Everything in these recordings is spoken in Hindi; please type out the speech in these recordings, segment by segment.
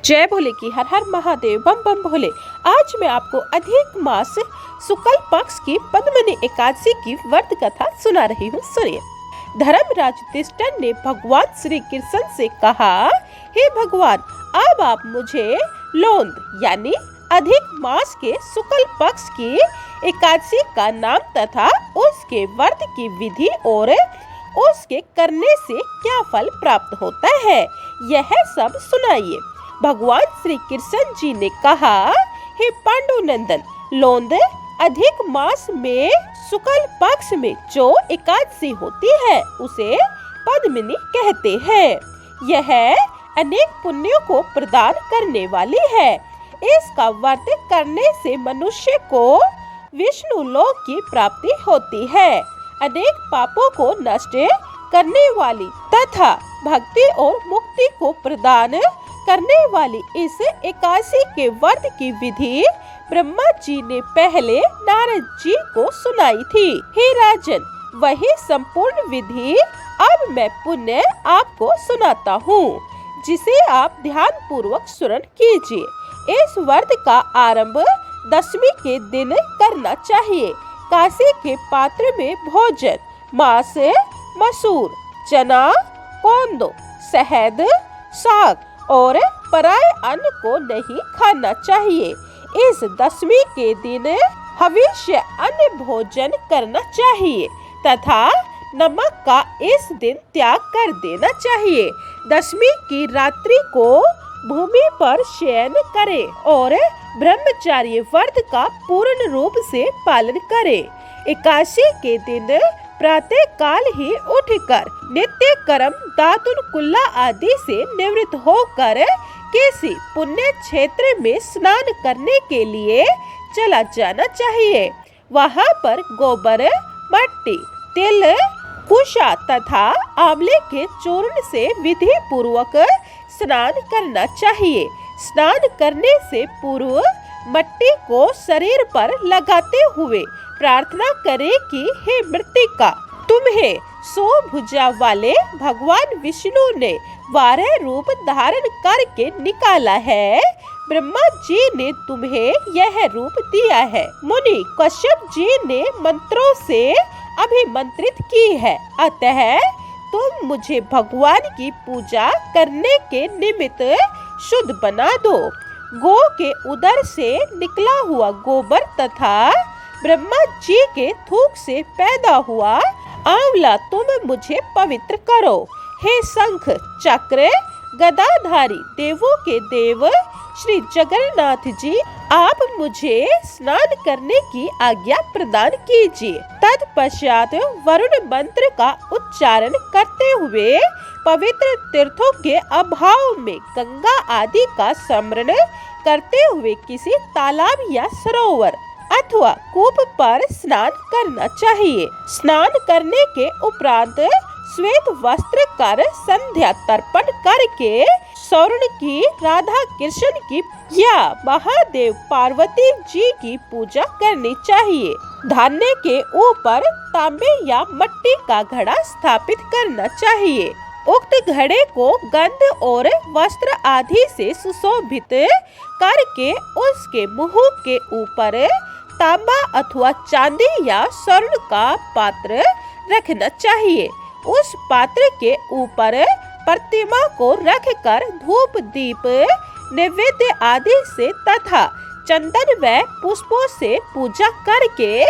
जय भोले की हर हर महादेव बम बम भोले। आज मैं आपको अधिक मास शुक्ल पक्ष की पद्मिनी एकादशी की व्रत कथा सुना रही हूँ। सुनिए। धर्मराज युधिष्ठिर ने भगवान श्री कृष्ण से कहा, हे भगवान, अब आप मुझे लोंद यानी अधिक मास के शुक्ल पक्ष की एकादशी का नाम तथा उसके व्रत की विधि और उसके करने से क्या फल प्राप्त होता है, यह सब सुनाइए। भगवान श्री कृष्ण जी ने कहा, हे पांडुनंदन, लोंद अधिक मास में शुक्ल पक्ष में जो एकादशी होती है उसे पद्मिनी कहते हैं। यह अनेक पुण्यों को प्रदान करने वाली है। इसका व्रत करने से मनुष्य को विष्णु लोक की प्राप्ति होती है। अनेक पापों को नष्ट करने वाली तथा भक्ति और मुक्ति को प्रदान करने वाली इस एकादशी के व्रत की विधि ब्रह्मा जी ने पहले नारद जी को सुनाई थी। हे राजन, वही संपूर्ण विधि अब मैं पुण्य आपको सुनाता हूँ, जिसे आप ध्यान पूर्वक श्रवण कीजिए। इस व्रत का आरंभ दशमी के दिन करना चाहिए। काशी के पात्र में भोजन मांस, मसूर, चना, कोंदो, शहद, साग और पराये अन्न को नहीं खाना चाहिए। इस दशमी के दिन हविष्य अन्न भोजन करना चाहिए तथा नमक का इस दिन त्याग कर देना चाहिए। दशमी की रात्रि को भूमि पर शयन करें और ब्रह्मचर्य व्रत का पूर्ण रूप से पालन करें। एकादशी के दिन प्रातः काल ही उठकर नित्य कर्म दातुन कुल्ला आदि से निवृत्त होकर किसी पुण्य क्षेत्र में स्नान करने के लिए चला जाना चाहिए। वहाँ पर गोबर, मट्टी, तिल, कुशा तथा आंवले के चूर्ण से विधि पूर्वक स्नान करना चाहिए। स्नान करने से पूर्व मट्टी को शरीर पर लगाते हुए प्रार्थना करें कि हे मृत्तिका, तुम्हें 100 भुजा वाले भगवान विष्णु ने 12 रूप धारण करके निकाला है। ब्रह्मा जी ने तुम्हें यह रूप दिया है। मुनि कश्यप जी ने मंत्रों से अभिमंत्रित की है। अतः तुम मुझे भगवान की पूजा करने के निमित्त शुद्ध बना दो। गौ के उदर से निकला हुआ गोबर तथा ब्रह्मा जी के थूक से पैदा हुआ आंवला तुम मुझे पवित्र करो। हे शंख चक्र गदाधारी देवों के देव श्री जगन्नाथ जी, आप मुझे स्नान करने की आज्ञा प्रदान कीजिए। तत्पश्चात वरुण मंत्र का उच्चारण करते हुए पवित्र तीर्थों के अभाव में गंगा आदि का स्मरण करते हुए किसी तालाब या सरोवर अथवा कूप पर स्नान करना चाहिए। स्नान करने के उपरांत श्वेत वस्त्र कर संध्या तर्पण करके स्वर्ण की, राधा कृष्ण की या महादेव पार्वती जी की पूजा करनी चाहिए। धान्य के ऊपर तांबे या मिट्टी का घड़ा स्थापित करना चाहिए। उक्त घड़े को गंध और वस्त्र आदि से सुशोभित करके उसके मुंह के ऊपर तांबा अथवा चांदी या स्वर्ण का पात्र रखना चाहिए। उस पात्र के ऊपर प्रतिमा को रखकर धूप दीप नैवेद्य आदि से तथा चंदन व पुष्पों से पूजा करके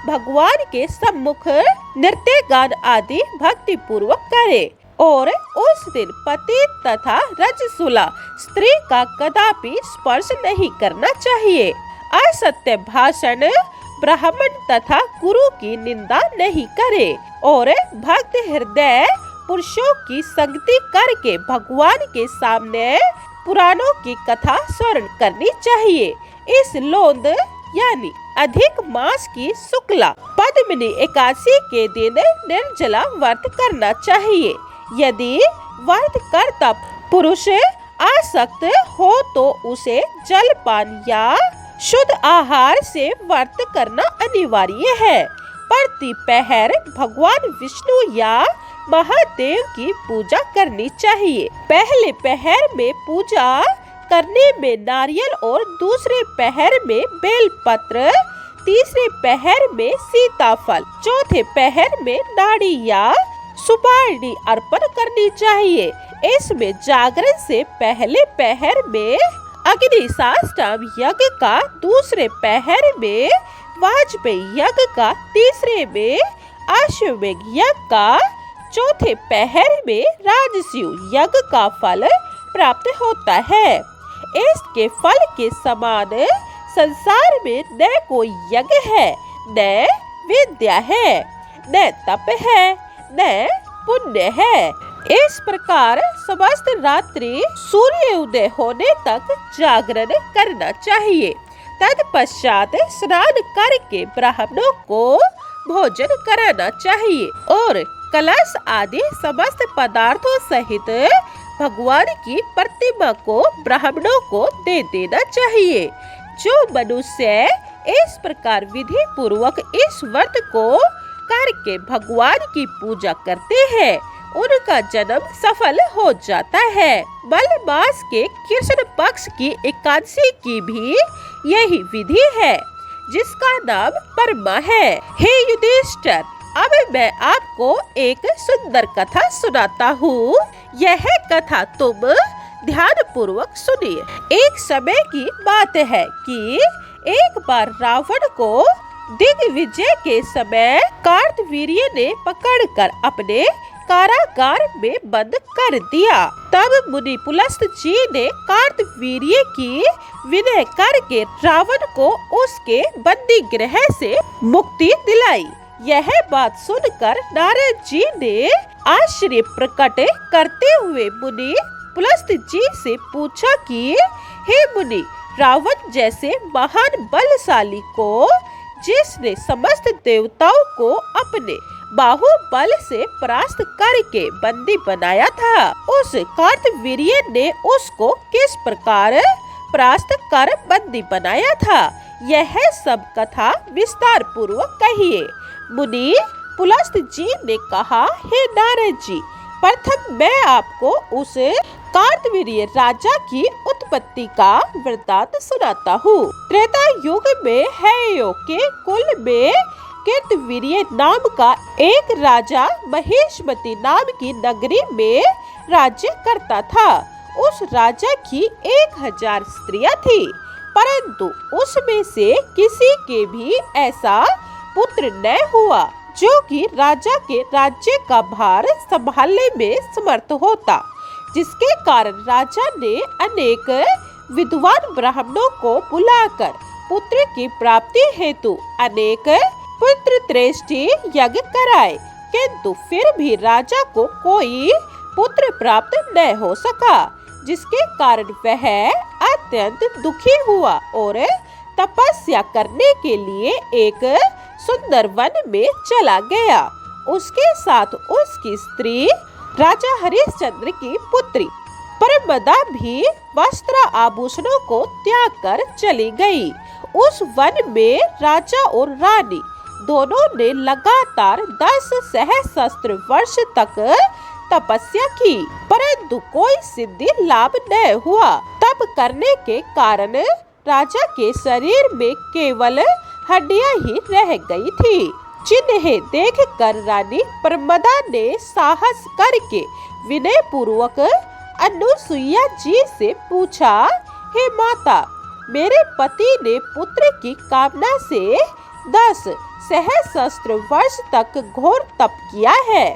भगवान के सम्मुख नृत्य गान आदि भक्ति पूर्वक करे और उस दिन पति तथा रजस्वला स्त्री का कदापि स्पर्श नहीं करना चाहिए। असत्य भाषण, ब्राह्मण तथा गुरु की निंदा नहीं करे और भक्त हृदय पुरुषों की संगति करके भगवान के सामने पुराणों की कथा स्मरण करनी चाहिए। इस लोंद यानी अधिक मास की शुक्ला पद्मिनी एकादशी के दिन निर्जला व्रत करना चाहिए। यदि व्रत करता पुरुष आसक्त हो तो उसे जलपान या शुद्ध आहार से व्रत करना अनिवार्य है। प्रतिपहर भगवान विष्णु या महादेव की पूजा करनी चाहिए। पहले पहर में पूजा करने में नारियल और दूसरे पहर में बेलपत्र, तीसरे पहर में सीताफल, चौथे पहर में नाड़ी या सुपारी अर्पण करनी चाहिए। इसमें जागरण से पहले पहर में अग्नि साष्टांग यज्ञ का, दूसरे पहर में वाजपेयी यज्ञ का, तीसरे में अश्वमेध यज्ञ का, चौथे पहर में राजसूय यज्ञ का फल प्राप्त होता है। इसके फल के समान संसार में न कोई यज्ञ है, न विद्या है, न तप है, न पुण्य है। इस प्रकार समस्त रात्रि सूर्य उदय होने तक जागरण करना चाहिए। तत्पश्चात स्नान करके ब्राह्मणों को भोजन कराना चाहिए और कलश आदि समस्त पदार्थों सहित भगवान की प्रतिमा को ब्राह्मणों को दे देना चाहिए। जो मनुष्य इस प्रकार विधि पूर्वक इस व्रत को करके भगवान की पूजा करते हैं, उनका जन्म सफल हो जाता है। मल मास के कृष्ण पक्ष की एकादशी की भी यही विधि है, जिसका नाम परमा है। हे युधिष्ठिर, अब मैं आपको एक सुंदर कथा सुनाता हूँ। यह कथा तुम ध्यान पूर्वक सुनिए। एक समय की बात है कि एक बार रावण को दिग्विजय के समय कार्तवीर्य ने पकड़कर अपने कारागार में बंद कर दिया। तब मुनि पुलस्त जी ने कार्तवीर्य की विनय करके रावण को उसके बंदी गृह से मुक्ति दिलाई। यह बात सुनकर नारद जी ने आश्चर्य प्रकट करते हुए मुनि पुलस्त जी से पूछा कि हे मुनि, रावण जैसे महान बलशाली को, जिसने समस्त देवताओं को अपने बाहुबल से परास्त करके बंदी बनाया था, उस कार्तवीर्य ने उसको किस प्रकार परास्त कर बंदी बनाया था, यह सब कथा विस्तार पूर्वक कहिए। मुनि पुलस्त जी ने कहा, हे नारद जी, प्रथम मैं आपको उस कार्तवीर्य राजा की उत्पत्ति का वृत्तांत सुनाता हूँ। त्रेता युग में हययो के कुल में कार्तवीर्य नाम का एक राजा महेशमती नाम की नगरी में राज्य करता था। उस राजा की 1000 स्त्रियां थी, परंतु उसमें से किसी के भी ऐसा पुत्र न हुआ जो कि राजा के राज्य का भार संभालने में समर्थ होता, जिसके कारण राजा ने अनेक विद्वान ब्राह्मणों को बुलाकर पुत्र की प्राप्ति हेतु अनेक पुत्र त्रेष्टि यज्ञ कराए, किंतु फिर भी राजा को कोई पुत्र प्राप्त न हो सका, जिसके कारण वह अत्यंत दुखी हुआ और तपस्या करने के लिए एक सुंदर वन में चला गया। उसके साथ उसकी स्त्री राजा हरिश्चंद्र की पुत्री परमदा भी वस्त्र आभूषणों को त्याग कर चली गई। उस वन में राजा और रानी दोनों ने लगातार 10 सहस्त्र वर्ष तक तपस्या की, परंतु कोई सिद्धि लाभ न हुआ। तप करने के कारण राजा के शरीर में केवल हड्डियां ही रह गई थी, जिन्हें देखकर रानी परमदा ने साहस करके विनय पूर्वक अनुसुईया जी से पूछा, हे माता, मेरे पति ने पुत्र की कामना से 10 सहस्त्र वर्ष तक घोर तप किया है,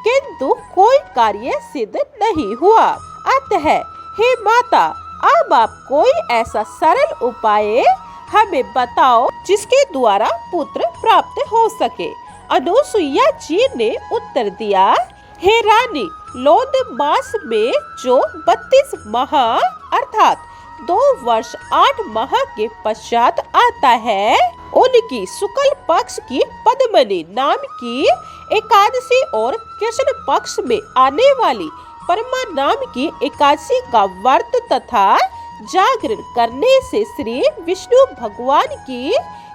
किंतु कोई कार्य सिद्ध नहीं हुआ। अतः हे माता, अब आप कोई ऐसा सरल उपाय हमें बताओ जिसके द्वारा पुत्र प्राप्त हो सके। अनुसुईया जी ने उत्तर दिया, हे रानी, लोध मास में जो 32 माह अर्थात 2 वर्ष 8 माह के पश्चात आता है, उनकी शुक्ल पक्ष की पद्मनी नाम की एकादशी और कृष्ण पक्ष में आने वाली परमा नाम की एकादशी का व्रत तथा जागरण करने से श्री विष्णु भगवान की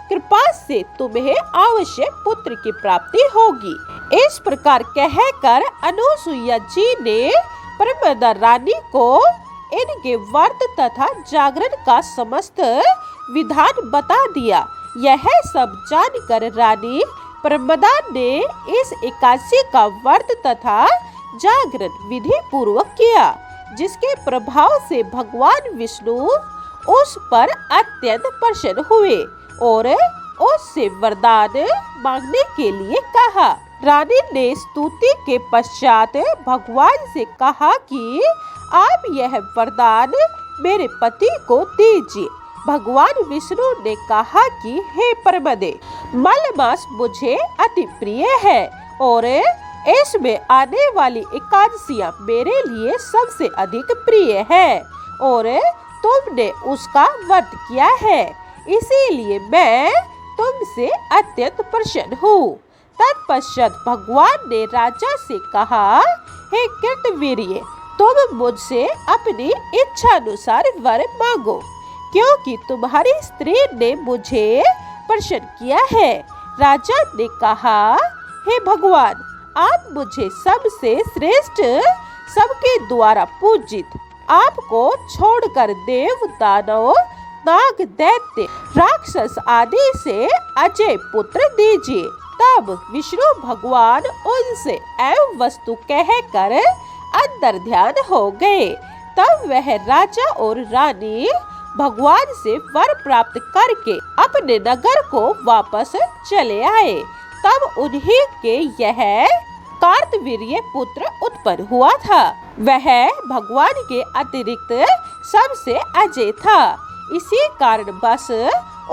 कृपा से तुम्हें अवश्य पुत्र की प्राप्ति होगी। इस प्रकार कहकर अनुसुईया जी ने परमदा रानी को इनके व्रत तथा जागरण का समस्त विधान बता दिया। यह सब जानकर रानी प्रमदा ने इस एकादशी का व्रत तथा जागरण विधि पूर्वक किया, जिसके प्रभाव से भगवान विष्णु उस पर अत्यंत प्रसन्न हुए और उससे वरदान मांगने के लिए कहा। रानी ने स्तुति के पश्चात भगवान से कहा कि आप यह वरदान मेरे पति को दीजिए। भगवान विष्णु ने कहा कि हे प्रमदे, मलमास मुझे अति प्रिय है और इसमें आने वाली एकादशियां मेरे लिए सबसे अधिक प्रिय है और तुमने उसका व्रत किया है, इसीलिए मैं तुमसे अत्यंत प्रसन्न हूँ। तत्पश्चात भगवान ने राजा से कहा, हे कृतवीर्य, तुम मुझसे अपनी इच्छा अनुसार वर मांगो, क्योंकि तुम्हारी स्त्री ने मुझे प्रसन्न किया है। राजा ने कहा, हे भगवान, आप मुझे सबसे श्रेष्ठ, सबके द्वारा पूजित, आपको छोड़कर देव, दानव, नाग, दैत्य, राक्षस आदि से अजय पुत्र दीजिए। तब विष्णु भगवान उनसे एवं वस्तु कहकर अंतर ध्यान हो गए। तब वह राजा और रानी भगवान से वर प्राप्त करके अपने नगर को वापस चले आए। तब उन्हीं के यह कार्तवीर्य पुत्र उत्पन्न हुआ था। वह भगवान के अतिरिक्त सबसे अजय था। इसी कारण बस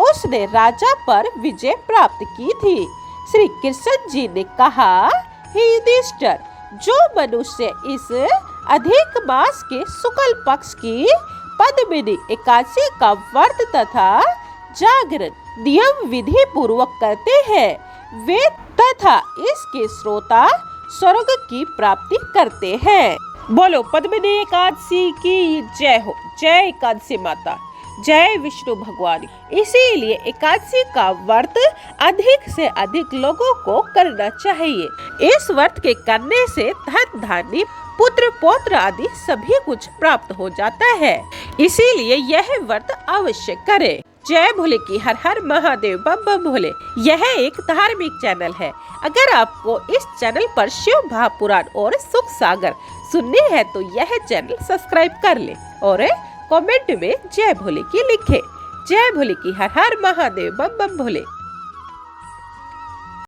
उसने राजा पर विजय प्राप्त की थी। श्री कृष्ण जी ने कहा, हे युधिष्ठिर, जो मनुष्य इस अधिक मास के शुक्ल पक्ष की पद्मिनी एकादशी का व्रत तथा जागरण नियम विधि पूर्वक करते हैं, वे तथा इसके श्रोता स्वर्ग की प्राप्ति करते हैं। बोलो पद्मिनी एकादशी की जय हो। जय एकादशी माता, जय विष्णु भगवान। इसीलिए एकादशी का व्रत अधिक से अधिक लोगों को करना चाहिए। इस व्रत के करने से धन धान्य, पुत्र पौत्र आदि सभी कुछ प्राप्त हो जाता है। इसीलिए यह व्रत अवश्य करें। जय भोले की हर हर महादेव, बम बम भोले। यह एक धार्मिक चैनल है। अगर आपको इस चैनल पर शिव महापुराण और सुख सागर सुननी है तो यह चैनल सब्सक्राइब कर ले और कमेंट में जय भोले की लिखे। जय भोले की हर हर महादेव, बम बम भोले।